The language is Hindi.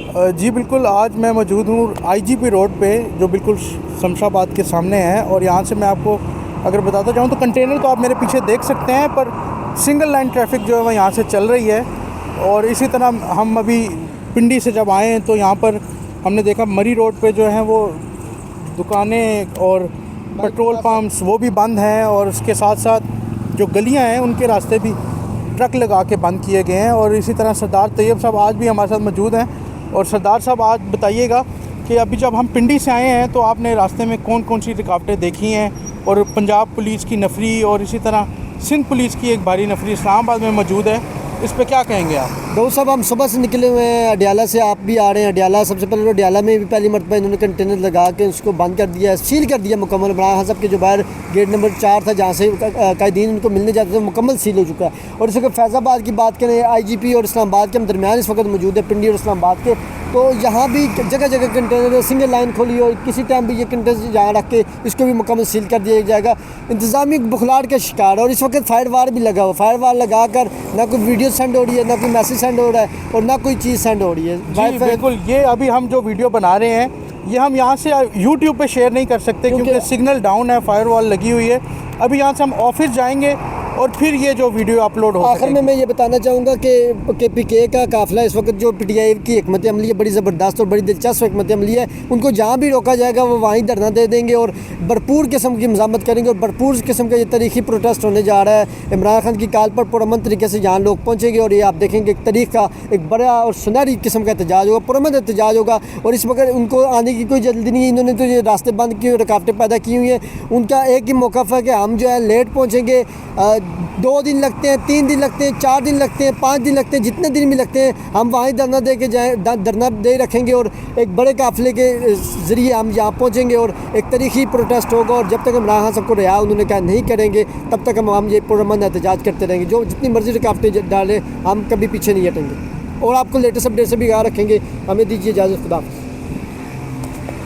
जी बिल्कुल, आज मैं मौजूद हूँ आईजीपी रोड पे, जो बिल्कुल शमशाबाद के सामने है। और यहाँ से मैं आपको अगर बताता जाऊँ तो कंटेनर तो आप मेरे पीछे देख सकते हैं, पर सिंगल लाइन ट्रैफिक जो है वह यहाँ से चल रही है। और इसी तरह हम अभी पिंडी से जब आए हैं तो यहाँ पर हमने देखा मरी रोड पे जो है वो दुकानें और पेट्रोल पम्प्स वो भी बंद हैं, और उसके साथ साथ जो गलियाँ हैं उनके रास्ते भी ट्रक लगा के बंद किए गए हैं। और इसी तरह सरदार तैयब साहब आज भी हमारे साथ मौजूद हैं। और सरदार साहब, आज बताइएगा कि अभी जब हम पिंडी से आए हैं तो आपने रास्ते में कौन कौन सी रुकावटें देखी हैं, और पंजाब पुलिस की नफरी और इसी तरह सिंध पुलिस की एक भारी नफरी इस्लामाबाद में मौजूद है, इस पे क्या कहेंगे आप? डॉक्टर साहब, हम सुबह से निकले हुए हैं अडियाला से, आप भी आ रहे हैं अडियाला। सबसे पहले तो अडियाला में भी पहली मरतबा इन्होंने कंटेनर लगा के उसको बंद कर दिया, सील कर दिया मुकम्मल। इमरान खान साहब के जो बाहर गेट नंबर 4 था जहाँ से कायदीन उनको मिलने जाते थे, मुकम्मल सील हो चुका है। और इस वक्त फैज़ाबाद की बात करें, आईजीपी और इस्लामाबाद के हम दरमियान इस वक्त मौजूद है, पिंडी और इस्लामाबाद के। तो यहाँ भी जगह जगह कंटेनर सिंगल लाइन खोली, और किसी टाइम भी ये कंटेनर यहाँ रख के इसको भी मुकम्मल सील कर दिया जाएगा। इंतज़ामी बुखलाहट का शिकार, और इस वक्त फायर वार भी लगा हुआ। फायर वार लगा कर ना कोई वीडियो सेंड हो रही है, ना कोई मैसेज सेंड हो रहा है, और ना कोई चीज़ सेंड हो रही है। जी बिल्कुल, ये अभी हम जो वीडियो बना रहे हैं ये हम यहाँ से यूट्यूब पे शेयर नहीं कर सकते क्योंकि सिग्नल डाउन है, फायर वॉल लगी हुई है। अभी यहाँ से हम ऑफिस जाएंगे और फिर ये जो वीडियो अपलोड हो। आखिर में मैं ये बताना चाहूँगा कि पीके का काफ़िला इस वक्त जो पीटीआई की हिकमत अमली है, बड़ी ज़बरदस्त और बड़ी दिलचस्प हिकमत अमली है। उनको जहाँ भी रोका जाएगा वो वहीं धरना दे देंगे, और भरपूर किस्म की मज़ामत करेंगे, और भरपूर किस्म का ये तारीखी प्रोटेस्ट होने जा रहा है। इमरान खान की काल पर पुरअमन तरीके से यहाँ लोग पहुँचेंगे, और ये आप देखेंगे एक तारीख का एक बड़ा और सुनहरी किस्म का एहतजाज होगा, पुरअमन एहतजाज होगा। और इस वक्त उनको आने की कोई जल्दी नहीं है, इन्होंने तो ये रास्ते बंद किए, रुकावटें पैदा की हुई हैं। उनका एक ही मौक़िफ़ है कि हम जो है लेट पहुँचेंगे। 2 दिन लगते हैं, 3 दिन लगते हैं, 4 दिन लगते हैं, 5 दिन लगते हैं, जितने दिन भी लगते हैं हम वहीं धरना दे के धरना दे रखेंगे, और एक बड़े काफ़िले के ज़रिए हम यहाँ पहुँचेंगे, और एक तारीखी प्रोटेस्ट होगा। और जब तक इमरान खान सबको रिहा उन्होंने कहा नहीं करेंगे, तब तक हम ये पुरअमन एहतजाज करते रहेंगे। जो जितनी मर्ज़ी रुकावटें डालें, हम कभी पीछे नहीं हटेंगे, और आपको लेटेस्ट अपडेट से भी यहाँ रखेंगे। हमें दीजिए इजाज़त, खुदा।